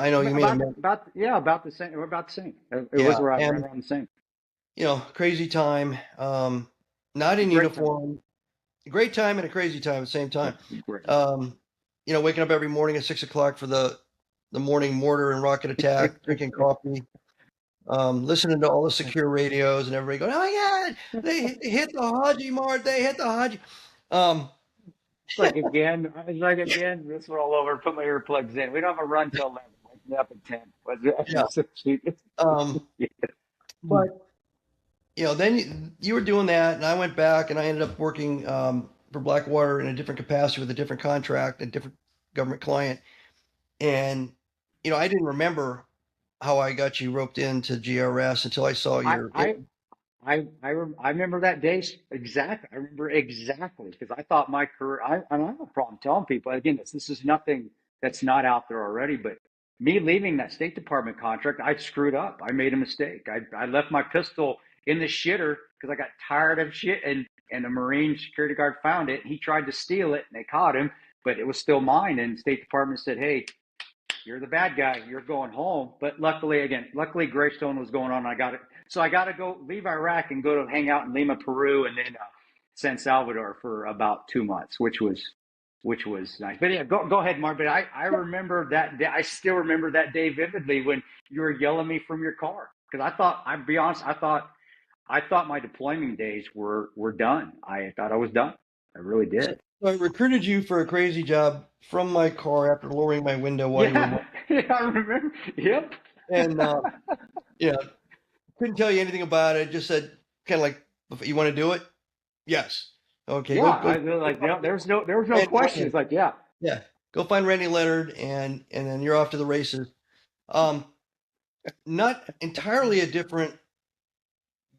know you made about the same. We're about the same. It was right around the same. Crazy time. Not in uniform. Great time and a crazy time at the same time. Waking up every morning at 6 o'clock for the morning mortar and rocket attack, drinking coffee, listening to all the secure radios and everybody going, "Oh my God, they hit the Haji Mart. They hit the Haji." It's like again, this one all over. Put my earplugs in. We don't have a run till 11. me up in 10. Was it? Yeah. So Um, yeah. but then you were doing that, and I went back, and I ended up working for Blackwater in a different capacity with a different contract, a different government client, and I didn't remember how I got you roped into GRS until I saw I, your. I, I remember that day exactly. I remember exactly because I thought my career. And I have a problem telling people again. This is nothing that's not out there already. But me leaving that State Department contract, I screwed up. I made a mistake. I left my pistol in the shitter because I got tired of shit. And a Marine security guard found it. He tried to steal it, and they caught him. But it was still mine. And State Department said, "Hey, you're the bad guy. You're going home." But luckily Greystone was going on. I got it. So I got to go leave Iraq and go to hang out in Lima, Peru, and then San Salvador for about 2 months, which was nice. But yeah, go ahead, Mark. But I remember that day. I still remember that day vividly when you were yelling me from your car because I'd be honest, I thought my deployment days were done. I thought I was done. I really So did. I recruited you for a crazy job from my car after lowering my window while you were, Yeah, yeah, I remember. Yep. and yeah, couldn't tell you anything about it. Just said kind of like, you want to do it? Yes. Okay, Yeah, go I go. was like, Find no, there was no Randy question. Leonard. It's like, yeah, Yeah, go find Randy Leonard, and then you're off to the races. Um, Not entirely a different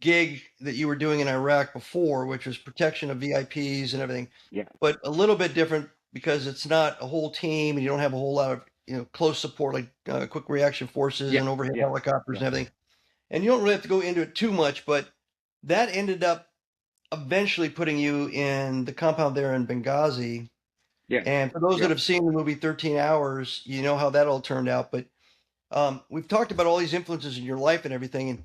gig that you were doing in Iraq before, which was protection of VIPs and everything, yeah, but a little bit different because it's not a whole team and you don't have a whole lot of close support like quick reaction forces yeah, and overhead yeah, helicopters yeah, and everything. And you don't really have to go into it too much, but that ended up eventually putting you in the compound there in Benghazi. yeah, And for those yeah, that have seen the movie 13 Hours, you know how that all turned out. But we've talked about all these influences in your life and everything, and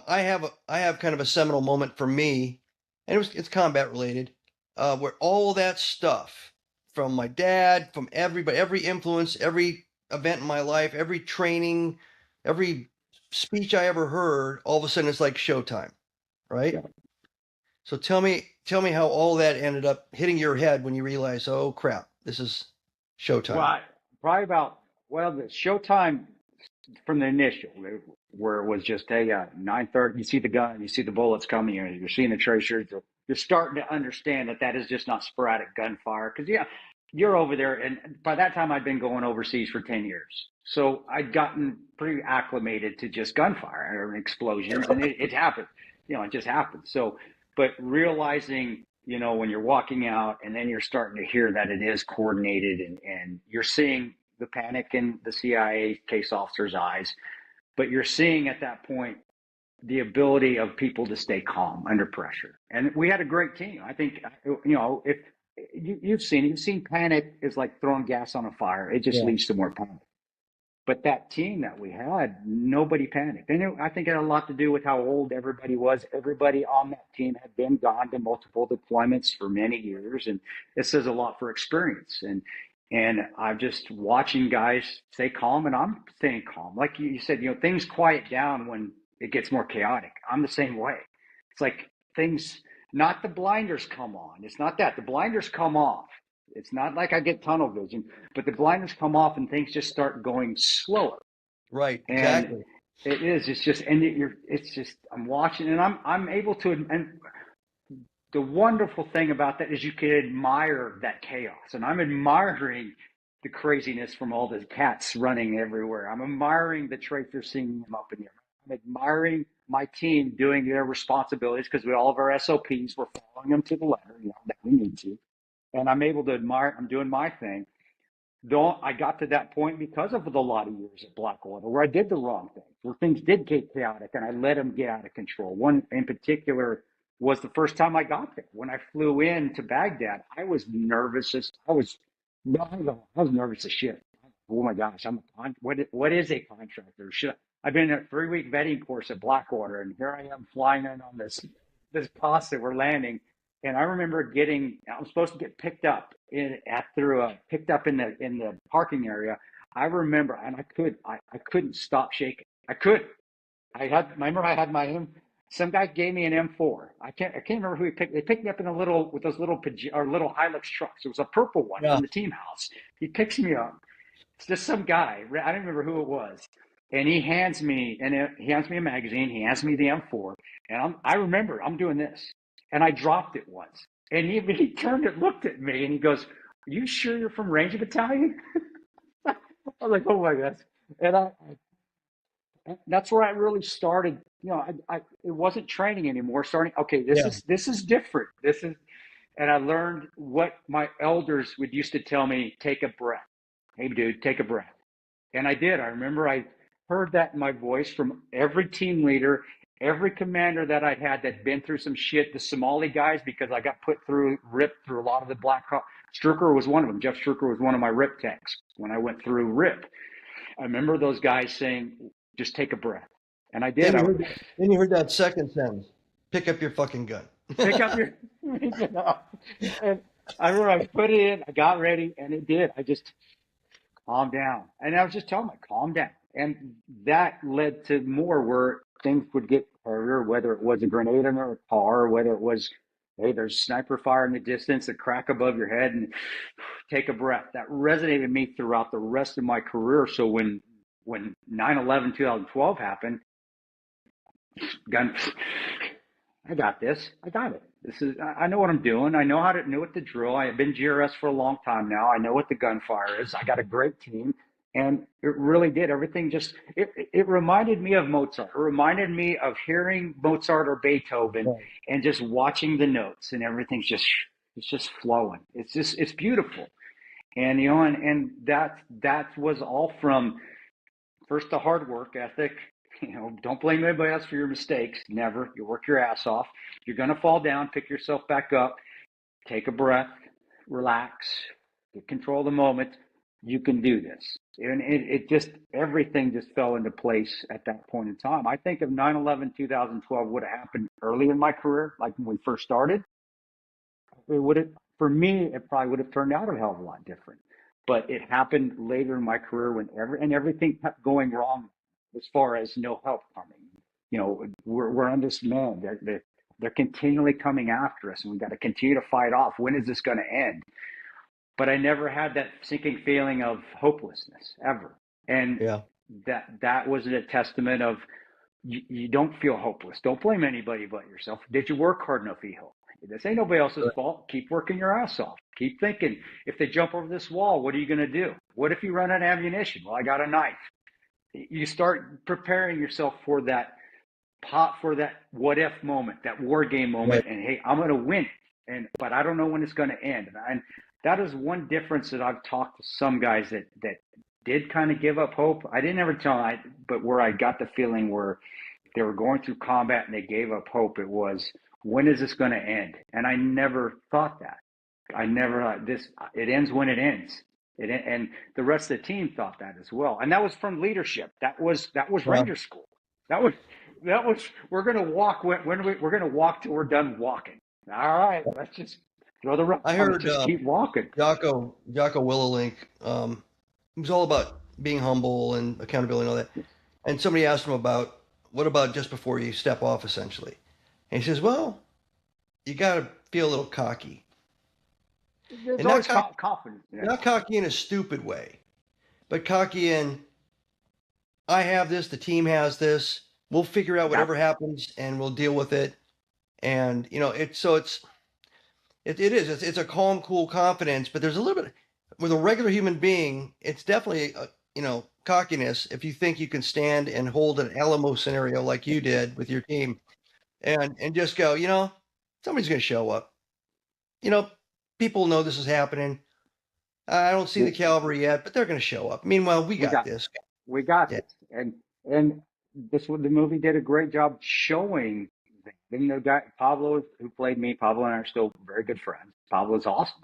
I have kind of a seminal moment for me, and it's combat related, where all that stuff from my dad, from everybody, every influence, every event in my life, every training, every speech I ever heard, all of a sudden it's like showtime, right? yeah. So tell me how all that ended up hitting your head when you realize, oh crap, this is Well, showtime. probably about the showtime from the initial, where it was just hey, 9:30. You see the gun, you see the bullets coming, you're seeing the tracers. You're starting to understand that is just not sporadic gunfire because yeah, you're over there, and by that time I'd been going overseas for 10 years, so I'd gotten pretty acclimated to just gunfire and explosions, and it happened. It just happened. So, but realizing when you're walking out and then you're starting to hear that it is coordinated and you're seeing the panic in the CIA case officer's eyes, but you're seeing at that point the ability of people to stay calm under pressure. And we had a great team. I think, if you've seen panic is like throwing gas on a fire. It just Yeah. leads to more panic. But that team that we had, nobody panicked. And I think it had a lot to do with how old everybody was. Everybody on that team had been gone to multiple deployments for many years. And it says a lot for experience. And I'm just watching guys stay calm, and I'm staying calm. Like you said, things quiet down when it gets more chaotic. I'm the same way. It's like things, not the blinders come on. It's not that. The blinders come off. It's not like I get tunnel vision, but the blinders come off and things just start going slower. Right, And exactly. it's just, and it's just, I'm watching and I'm able to, and the wonderful thing about that is you can admire that chaos. And I'm admiring the craziness from all the cats running everywhere. I'm admiring the tracers seeing them up in the air. I'm admiring my team doing their responsibilities because with all of our SOPs, we're following them to the letter, that we need to. And I'm able to admire, I'm doing my thing. Though I got to that point because of the lot of years at Blackwater where I did the wrong thing, where things did get chaotic and I let them get out of control. One in particular was the first time I got there. When I flew in to Baghdad, I was nervous as I was nervous as shit. Oh my gosh, what is a contractor? I've been in a 3-week vetting course at Blackwater, and here I am flying in on this cost that we're landing. And I remember I was supposed to get picked up picked up in the parking area. I remember, and I couldn't stop shaking. I could. Remember I had some guy gave me an M4. I can't remember who he picked. They picked me up in a little, with those little, or little Hilux trucks. It was a purple one Yeah. from the team house. He picks me up It's just some guy. I don't remember who it was. And he hands me a magazine. He hands me the M4, and I remember I'm doing this, and I dropped it once, and he turned and looked at me, and he goes, "Are you sure you're from Ranger Battalion?" I was like, "Oh my God!" And that's where I really started. You know, it wasn't training anymore. Starting, okay, Yeah. this is different. This is, and I learned what my elders would used to tell me: take a breath. Hey, dude, take a breath. And I did. I remember I heard that in my voice from every team leader, every commander that I'd had that'd been through some shit, the Somali guys, because I got ripped through a lot of the black. Strucker was one of them. Jeff Strucker was one of my RIP techs when I went through RIP. I remember those guys saying, just take a breath. And I did. Then you heard that second sentence. Pick up your fucking gun. Pick up your, you know, and I remember I put it in, I got ready, and it did. I just calm down. And I was just telling them, calm down. And that led to more where things would get harder, whether it was a grenade in a car, whether it was, hey, there's sniper fire in the distance, a crack above your head, and take a breath. That resonated with me throughout the rest of my career. So when 9/11 2012 happened, gun, I got this. I got it. I know what I'm doing. I know know what the drill. I've been GRS for a long time now. I know what the gunfire is. I got a great team. And it really did. Everything it reminded me of Mozart. It reminded me of hearing Mozart or Beethoven Right. and just watching the notes, and it's just flowing. It's beautiful. And, you know, and that was all from first the hard work ethic. You know, don't blame anybody else for your mistakes. Never. You work your ass off. You're going to fall down, pick yourself back up, take a breath, relax, get control of the moment. You can do this. And it just, everything just fell into place at that point in time. I think if 9/11 2012 would have happened early in my career, like when we first started, it would have, for me, it probably would have turned out a hell of a lot different. But it happened later in my career when everything kept going wrong as far as no help coming. You know, we're on this man. They're continually coming after us, and we got to continue to fight off. When is this going to end? But I never had that sinking feeling of hopelessness ever. And Yeah. that was a testament of you don't feel hopeless. Don't blame anybody but yourself. Did you work hard enough, Eho? This ain't nobody else's fault. Keep working your ass off. Keep thinking. If they jump over this wall, what are you going to do? What if you run out of ammunition? Well, I got a knife. You start preparing yourself for that what if moment, that war game moment. Right. And hey, I'm going to win. But I don't know when it's going to end. And that is one difference that I've talked to some guys that did kind of give up hope. I didn't ever tell them, but where I got the feeling where they were going through combat and they gave up hope, it was, when is this going to end? And I never thought that. I never thought it ends when it ends. And the rest of the team thought that as well. And that was from leadership. That was Wow. Ranger School. That was we're going to walk we're going to walk till we're done walking. All right, let's just throw the rope. I heard Let's just keep walking. Jocko Willowlink. It was all about being humble and accountability and all that. And somebody asked him about what about just before you step off, essentially. And he says, "Well, you got to feel a little cocky, There's and always confidence. Yeah. not cocky in a stupid way, but cocky in I have this, the team has this. We'll figure out whatever happens, and we'll deal with it." And you know, it's a calm, cool confidence, but there's a little bit with a regular human being. It's definitely cockiness if you think you can stand and hold an Alamo scenario like you did with your team, and just go, somebody's going to show up. People know this is happening. I don't see the cavalry yet, but they're going to show up. Meanwhile, we got this. We got Yeah. this. And the movie did a great job showing that. And the guy, Pablo, who played me, Pablo and I are still very good friends. Pablo's awesome.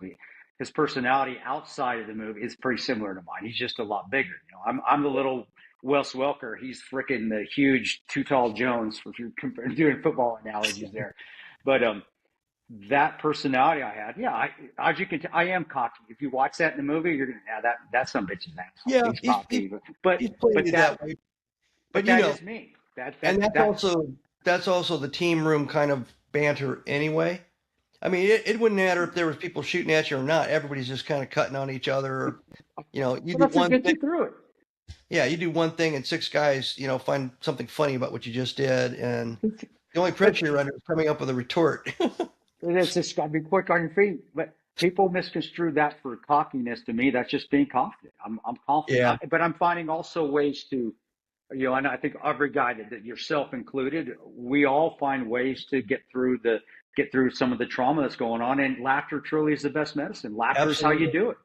His personality outside of the movie is pretty similar to mine. He's just a lot bigger. I'm the little Wes Welker. He's freaking the huge Too Tall Jones, if you're doing football analogies there. But that personality I had, as you can tell, I am cocky. If you watch that in the movie, you're gonna, that's some bitch's ass. Yeah, he's cocky, he's playing it that way. But that is me. That's also the team room kind of banter anyway. I mean, it wouldn't matter if there was people shooting at you or not. Everybody's just kind of cutting on each other. You know, you Well, do that's what one gets thing. you through it. Yeah, you do one thing, and six guys, you know, find something funny about what you just did, and the only But pressure you're under is coming up with a retort. it's just got to be quick on your feet. But people misconstrue that for cockiness. To me, that's just being confident. I'm confident, Yeah, but I'm finding also ways to, and I think every guy that yourself included, we all find ways to get through some of the trauma that's going on. And laughter truly is the best medicine. Laughter is how you absolutely, do it.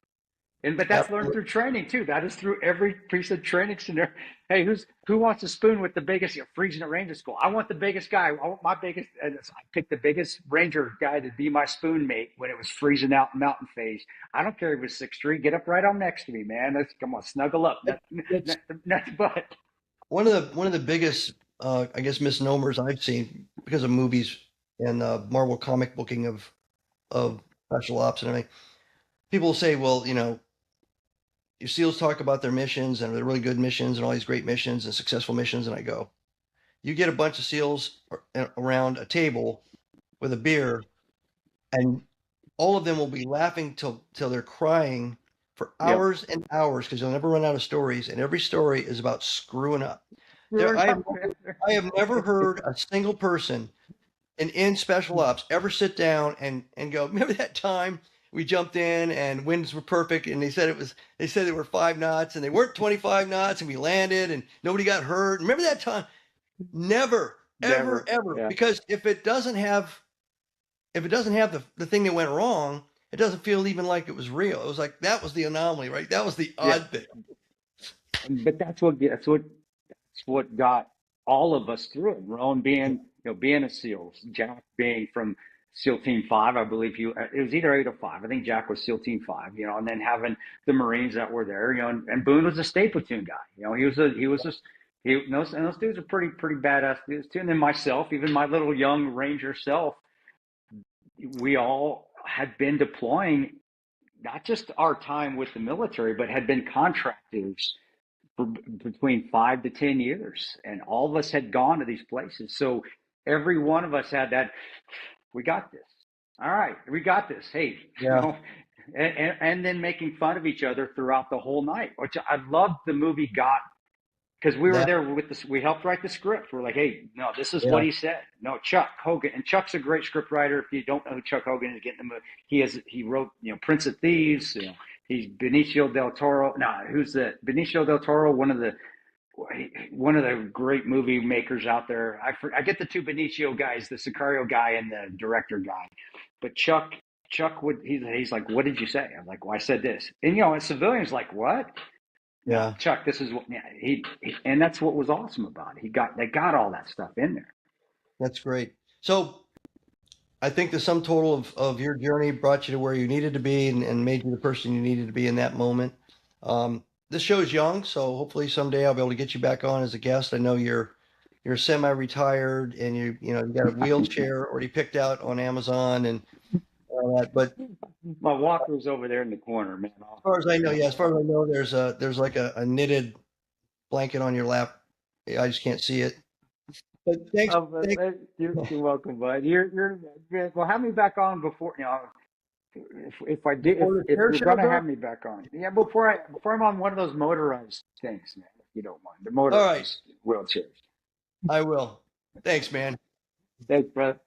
But that's learned absolutely. through training too. That is through every piece of training scenario. Hey, who wants a spoon with the biggest? You're freezing at Ranger School. I want the biggest guy. I want my biggest. And I picked the biggest Ranger guy to be my spoon mate when it was freezing out in mountain phase. I don't care if it was 6'3". Get up right on next to me, man. Let's come on, snuggle up. It's Nuts butt. one of the biggest, I guess, misnomers I've seen because of movies and Marvel comic booking of special ops and everything. People say, well, you know, your SEALs talk about their missions and they're really good missions and all these great missions and successful missions, and I go, you get a bunch of SEALs around a table with a beer, and all of them will be laughing till they're crying for Yep. hours and hours because you'll never run out of stories, and every story is about screwing up. There, Screwing up. I have never heard a single person in special ops ever sit down and go, remember that time we jumped in and winds were perfect, and they said they were 5 knots and they weren't 25 knots, and we landed and nobody got hurt. Remember that time? Never, ever, Never. ever. Yeah. Because if it doesn't have the thing that went wrong, it doesn't feel even like it was real. It was like that was the anomaly, right? That was the Yeah. odd thing. But that's what got all of us through it. Rowan being a SEAL, Jack being from SEAL Team 5, I believe it was either 8 or 5. I think Jack was SEAL Team 5, and then having the Marines that were there, and Boone was a state platoon guy. And those dudes are pretty badass dudes too. And then myself, even my little young Ranger self, we all had been deploying not just our time with the military, but had been contractors for between 5 to 10 years, and all of us had gone to these places. So every one of us had that. We got this. All right, we got this. Hey, Yeah, and then making fun of each other throughout the whole night, which I loved. The movie got because we were that there with this. We helped write the script. We're like, hey, no, this is what yeah. he said. No, Chuck Hogan, and Chuck's a great script writer. If you don't know who Chuck Hogan is, get in the movie. He wrote Prince of Thieves. He's Benicio del Toro. No, who's the Benicio del Toro? One of the great movie makers out there. I get the two Benicio guys, the Sicario guy and the director guy, but Chuck would he's like, what did you say? I'm like, well, I said this, and a civilian's like, what? No, Yeah, Chuck, this is what. Yeah, and that's what was awesome about it. They got all that stuff in there. that's great. So I think the sum total of your journey brought you to where you needed to be and made you the person you needed to be in that moment. This show is young, so hopefully someday I'll be able to get you back on as a guest. I know you're semi-retired and you got a wheelchair already picked out on Amazon and all that. But My walker's over there in the corner, man. as far as I know, yeah, as far as I know, there's like a knitted blanket on your lap. I just can't see it. But But thanks. you're welcome, bud. Well. Have me back on before if I did Before the if air you're show gonna goes. have me back on. Yeah, before I'm on one of those motorized things, man. If you don't mind, the All right, motorized wheelchairs. I will. Thanks, man. Thanks, brother.